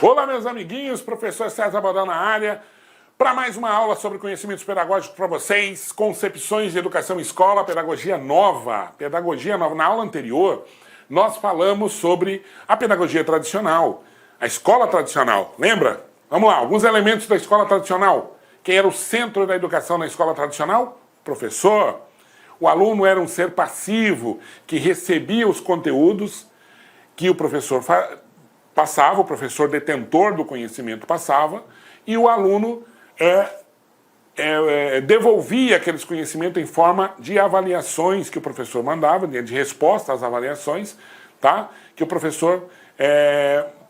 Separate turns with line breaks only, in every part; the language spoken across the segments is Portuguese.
Olá, meus amiguinhos, professor César Bodal na área, para mais uma aula sobre conhecimentos pedagógicos para vocês, concepções de educação em escola, pedagogia nova. Pedagogia nova. Na aula anterior, nós falamos sobre a pedagogia tradicional, a escola tradicional, lembra? Vamos lá, alguns elementos da escola tradicional. Quem era o centro da educação na escola tradicional? Professor. O aluno era um ser passivo, que recebia os conteúdos que o professor passava, o professor detentor do conhecimento passava, e o aluno devolvia aqueles conhecimentos em forma de avaliações que o professor mandava, de resposta às avaliações, tá? Que o professor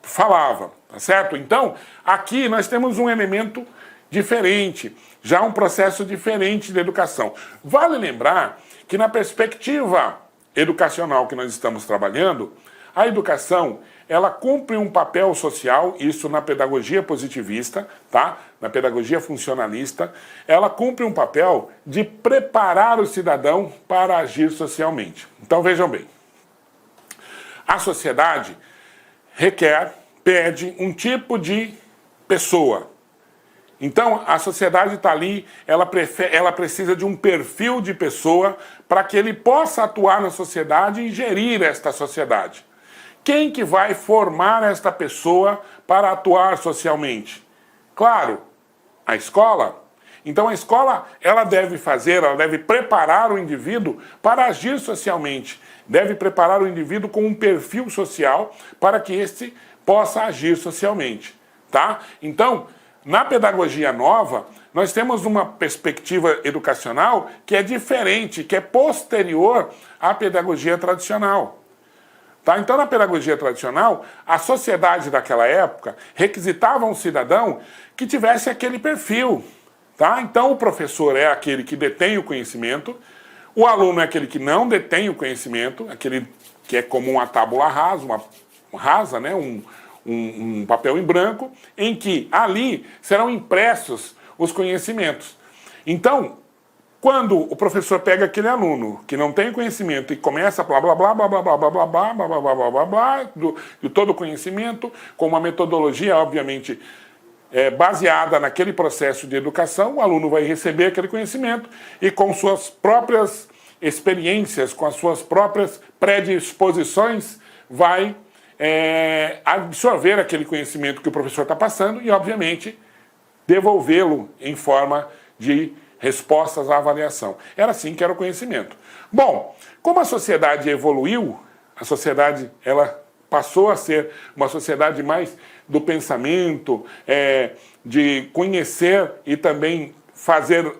falava, tá certo? Então, aqui nós temos um elemento diferente, já um processo diferente de educação. Vale lembrar que na perspectiva educacional que nós estamos trabalhando, a educação, ela cumpre um papel social, isso na pedagogia positivista, tá? Na pedagogia funcionalista, ela cumpre um papel de preparar o cidadão para agir socialmente. Então vejam bem, a sociedade pede um tipo de pessoa. Então, a sociedade está ali, ela precisa de um perfil de pessoa para que ele possa atuar na sociedade e gerir esta sociedade. Quem que vai formar esta pessoa para atuar socialmente? Claro, a escola. Então a escola, ela deve preparar o indivíduo para agir socialmente. Deve preparar o indivíduo com um perfil social para que este possa agir socialmente, tá? Então, na pedagogia nova, nós temos uma perspectiva educacional que é diferente, que é posterior à pedagogia tradicional. Tá? Então, na pedagogia tradicional, a sociedade daquela época requisitava um cidadão que tivesse aquele perfil. Tá? Então, o professor é aquele que detém o conhecimento, o aluno é aquele que não detém o conhecimento, aquele que é como uma tábula rasa, né? Um papel em branco, em que ali serão impressos os conhecimentos. Então, quando o professor pega aquele aluno que não tem conhecimento e começa a blá blá blá blá blá blá blá blá blá blá blá blá blá blá de todo o conhecimento, com uma metodologia, obviamente, baseada naquele processo de educação, o aluno vai receber aquele conhecimento e com suas próprias experiências, com as suas próprias predisposições, vai absorver aquele conhecimento que o professor está passando e, obviamente, devolvê-lo em forma de respostas à avaliação. Era assim que era o conhecimento. Bom, como a sociedade evoluiu, a sociedade ela passou a ser uma sociedade mais do pensamento, de conhecer e também fazer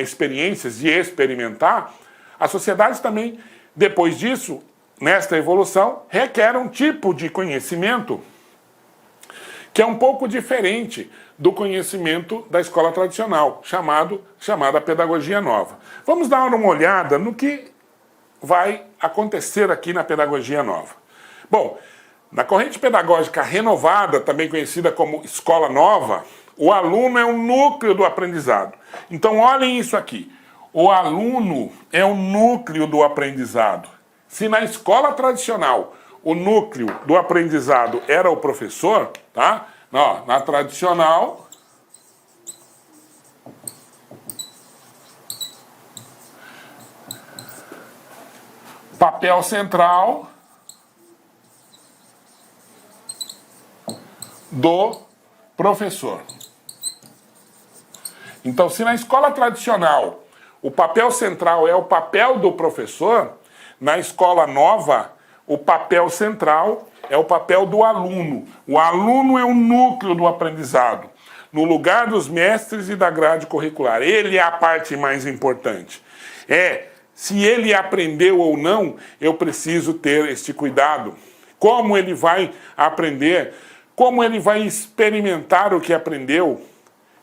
experiências, de experimentar, a sociedade também, depois disso, nesta evolução, requer um tipo de conhecimento que é um pouco diferente do conhecimento da escola tradicional, chamada pedagogia nova. Vamos dar uma olhada no que vai acontecer aqui na pedagogia nova. Bom, na corrente pedagógica renovada, também conhecida como escola nova, o aluno é o núcleo do aprendizado. Então olhem isso aqui, o aluno é o núcleo do aprendizado. Se na escola tradicional o núcleo do aprendizado era o professor, tá? Na tradicional, papel central do professor. Então, se na escola tradicional o papel central é o papel do professor, na escola nova, o papel central é o papel do aluno. O aluno é o núcleo do aprendizado, no lugar dos mestres e da grade curricular. Ele é a parte mais importante. Se ele aprendeu ou não, eu preciso ter este cuidado. Como ele vai aprender, como ele vai experimentar o que aprendeu,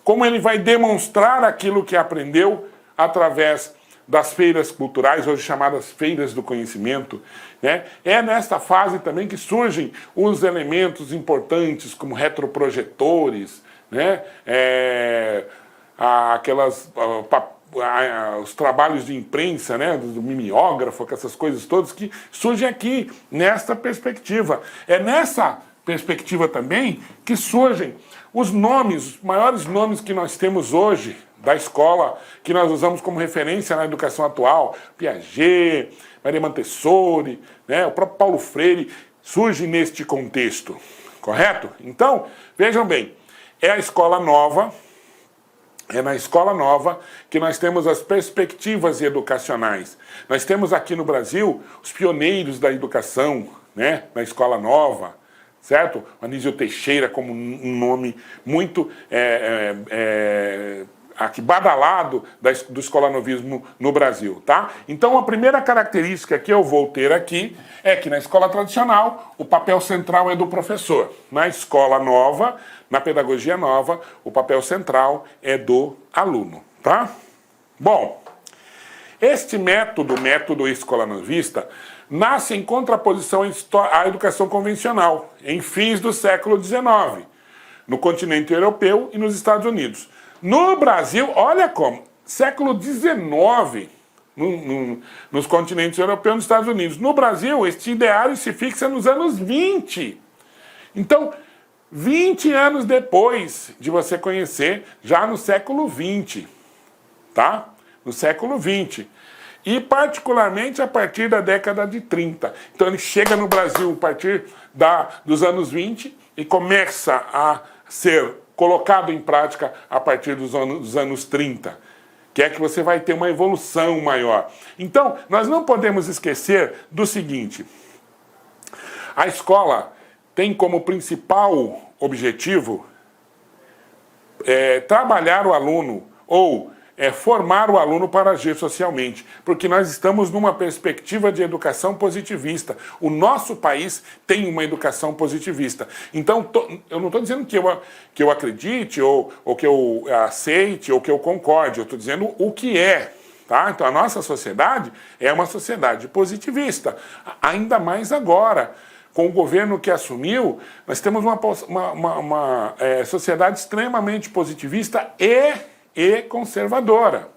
como ele vai demonstrar aquilo que aprendeu através das feiras culturais, hoje chamadas feiras do conhecimento, né? É nesta fase também que surgem os elementos importantes, como retroprojetores, né? Os trabalhos de imprensa, né? Do mimeógrafo, essas coisas todas que surgem aqui, nesta perspectiva. É nessa perspectiva também que surgem os nomes, os maiores nomes que nós temos hoje da escola, que nós usamos como referência na educação atual, Piaget, Maria Montessori, né, o próprio Paulo Freire, surge neste contexto, correto? Então, vejam bem, é a escola nova, é na escola nova que nós temos as perspectivas educacionais. Nós temos aqui no Brasil os pioneiros da educação, né, na escola nova, certo? Anísio Teixeira como um nome muito aqui badalado do escolanovismo no Brasil, tá? Então a primeira característica que eu vou ter aqui é que na escola tradicional o papel central é do professor. Na escola nova, na pedagogia nova, o papel central é do aluno, tá? Bom, este método escolanovista, nasce em contraposição à educação convencional, em fins do século XIX, no continente europeu e nos Estados Unidos. No Brasil, olha como, século XIX, nos continentes europeus e nos Estados Unidos. No Brasil, este ideário se fixa nos anos 20. Então, 20 anos depois de você conhecer, já no século XX, tá? No século XX. E particularmente a partir da década de 30. Então ele chega no Brasil a partir dos anos 20 e começa a ser colocado em prática a partir dos anos 30. Que é que você vai ter uma evolução maior. Então, nós não podemos esquecer do seguinte. A escola tem como principal objetivo trabalhar o aluno ou formar o aluno para agir socialmente, porque nós estamos numa perspectiva de educação positivista. O nosso país tem uma educação positivista. Então, eu não estou dizendo que eu acredite, ou que eu aceite, ou que eu concorde, eu estou dizendo o que é. Tá? Então, a nossa sociedade é uma sociedade positivista, ainda mais agora. Com o governo que assumiu, nós temos uma sociedade extremamente positivista e conservadora,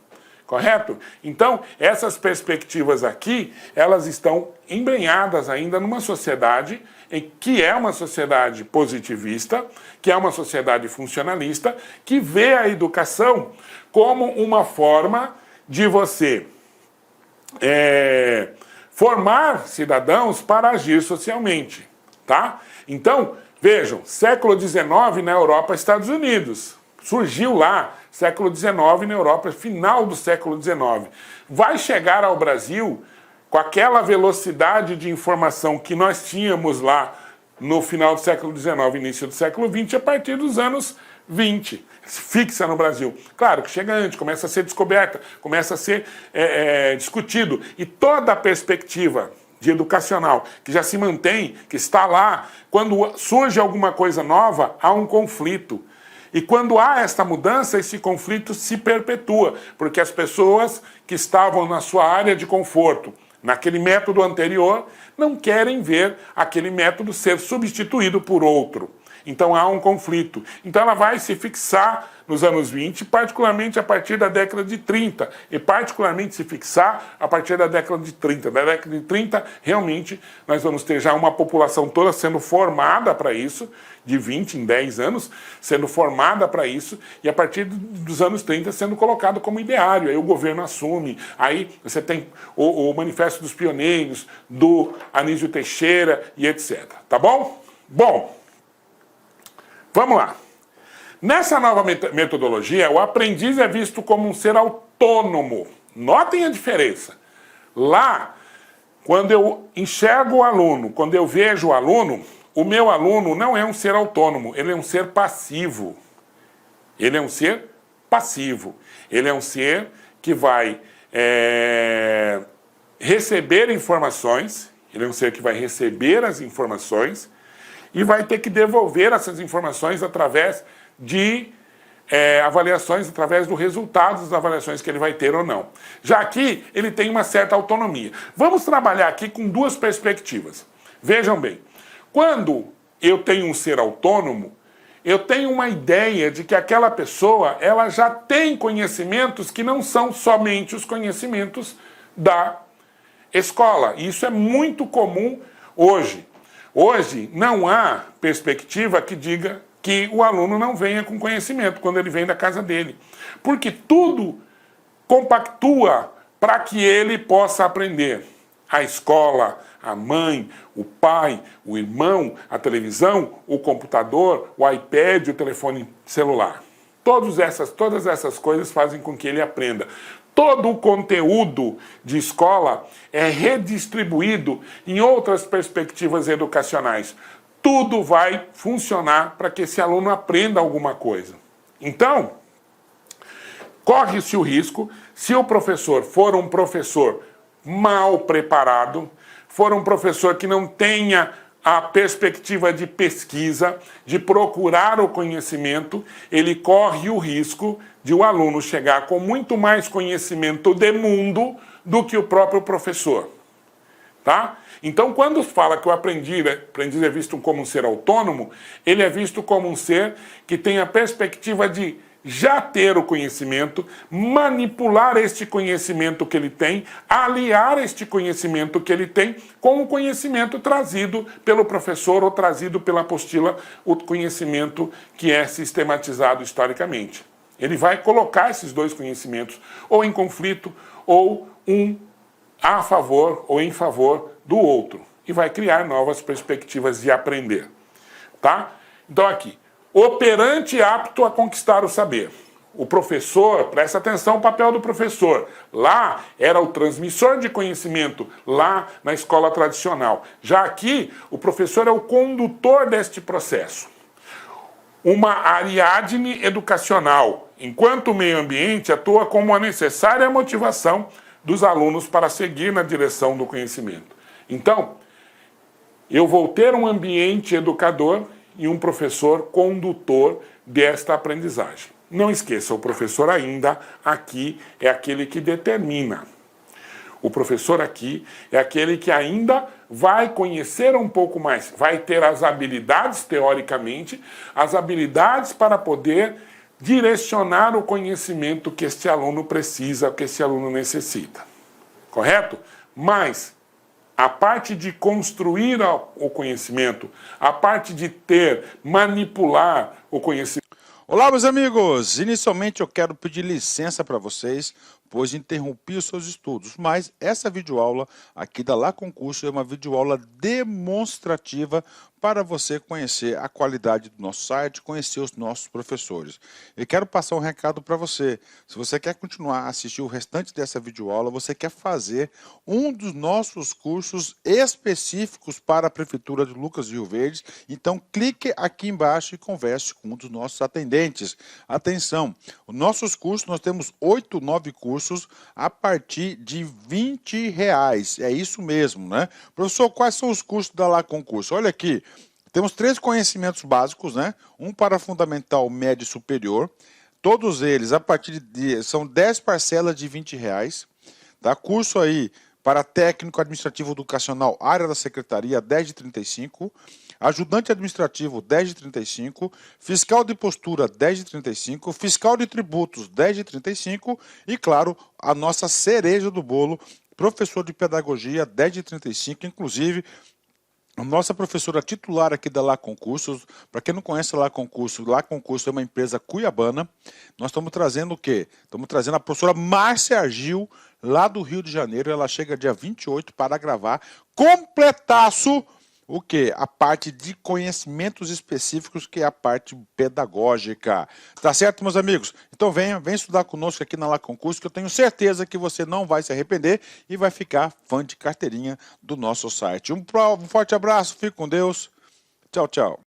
correto? Então, essas perspectivas aqui, elas estão embrenhadas ainda numa sociedade que é uma sociedade positivista, que é uma sociedade funcionalista, que vê a educação como uma forma de você formar cidadãos para agir socialmente, tá? Então, vejam, século XIX na Europa e Estados Unidos, surgiu lá, século XIX na Europa, final do século XIX. Vai chegar ao Brasil com aquela velocidade de informação que nós tínhamos lá no final do século XIX, início do século XX, a partir dos anos 20. Se fixa no Brasil. Claro que chega antes, começa a ser descoberta, começa a ser discutido. E toda a perspectiva educacional que já se mantém, que está lá, quando surge alguma coisa nova, há um conflito. E quando há esta mudança, esse conflito se perpetua, porque as pessoas que estavam na sua área de conforto, naquele método anterior, não querem ver aquele método ser substituído por outro. Então há um conflito. Então ela vai se fixar nos anos 20, particularmente a partir da década de 30, e particularmente se fixar a partir da década de 30. Na década de 30, realmente, nós vamos ter já uma população toda sendo formada para isso, de 20 em 10 anos, sendo formada para isso, e a partir dos anos 30 sendo colocado como ideário. Aí o governo assume, aí você tem o Manifesto dos Pioneiros, do Anísio Teixeira e etc. Tá bom? Bom, vamos lá. Nessa nova metodologia, o aprendiz é visto como um ser autônomo. Notem a diferença. Lá, quando eu enxergo o aluno, quando eu vejo o aluno, o meu aluno não é um ser autônomo, ele é um ser passivo. Ele é um ser passivo. Ele é um ser que vai receber informações, ele é um ser que vai receber as informações e vai ter que devolver essas informações através de avaliações, através dos resultados das avaliações que ele vai ter ou não. Já aqui, ele tem uma certa autonomia. Vamos trabalhar aqui com duas perspectivas. Vejam bem, quando eu tenho um ser autônomo, eu tenho uma ideia de que aquela pessoa, ela já tem conhecimentos que não são somente os conhecimentos da escola. E isso é muito comum hoje. Hoje, não há perspectiva que diga que o aluno não venha com conhecimento quando ele vem da casa dele. Porque tudo compactua para que ele possa aprender. A escola, a mãe, o pai, o irmão, a televisão, o computador, o iPad, o telefone celular. Todas essas coisas fazem com que ele aprenda. Todo o conteúdo de escola é redistribuído em outras perspectivas educacionais. Tudo vai funcionar para que esse aluno aprenda alguma coisa. Então, corre-se o risco, se o professor for um professor mal preparado, for um professor que não tenha a perspectiva de pesquisa, de procurar o conhecimento, ele corre o risco de o aluno chegar com muito mais conhecimento de mundo do que o próprio professor. Tá? Então, quando fala que o aprendiz é visto como um ser autônomo, ele é visto como um ser que tem a perspectiva de já ter o conhecimento, manipular este conhecimento que ele tem, aliar este conhecimento que ele tem com o conhecimento trazido pelo professor ou trazido pela apostila, o conhecimento que é sistematizado historicamente. Ele vai colocar esses dois conhecimentos ou em conflito ou um a favor ou em favor do outro e vai criar novas perspectivas de aprender. Tá? Então aqui, operante apto a conquistar o saber. O professor, presta atenção o papel do professor. Lá era o transmissor de conhecimento, lá na escola tradicional. Já aqui, o professor é o condutor deste processo. Uma Ariadne educacional, enquanto o meio ambiente atua como a necessária motivação dos alunos para seguir na direção do conhecimento. Então, eu vou ter um ambiente educador e um professor condutor desta aprendizagem. Não esqueça, o professor ainda aqui é aquele que determina. O professor aqui é aquele que ainda vai conhecer um pouco mais, vai ter as habilidades, teoricamente, as habilidades para poder direcionar o conhecimento que este aluno precisa, que este aluno necessita. Correto? Mas a parte de construir o conhecimento, a parte de ter, manipular o conhecimento.
Olá, meus amigos! Inicialmente eu quero pedir licença para vocês, pois interrompi os seus estudos, mas essa videoaula aqui da Lá Concurso é uma videoaula demonstrativa para você conhecer a qualidade do nosso site, conhecer os nossos professores. Eu quero passar um recado para você. Se você quer continuar a assistir o restante dessa videoaula, você quer fazer um dos nossos cursos específicos para a Prefeitura de Lucas do Rio Verde, então clique aqui embaixo e converse com um dos nossos atendentes. Atenção, os nossos cursos, nós temos 8, 9 cursos a partir de R$20. É isso mesmo, né? Professor, quais são os cursos da Lá Concurso? Olha aqui. Temos 3 conhecimentos básicos, né? Um para fundamental, médio e superior. Todos eles, a partir de... são 10 parcelas de R$20. Tá? Curso aí para técnico administrativo educacional, área da secretaria, 10 de 35. Ajudante administrativo, 10 de 35. Fiscal de postura, 10 de 35. Fiscal de tributos, 10 de 35. E, claro, a nossa cereja do bolo, professor de pedagogia, 10 de 35. Inclusive, a nossa professora titular aqui da Lá Concursos, para quem não conhece a Lá Concurso é uma empresa cuiabana. Nós estamos trazendo o quê? Estamos trazendo a professora Márcia Argil, lá do Rio de Janeiro. Ela chega dia 28 para gravar completaço o quê? A parte de conhecimentos específicos, que é a parte pedagógica. Tá certo, meus amigos? Então vem estudar conosco aqui na Lá Concurso, que eu tenho certeza que você não vai se arrepender e vai ficar fã de carteirinha do nosso site. Um forte abraço, fique com Deus. Tchau, tchau.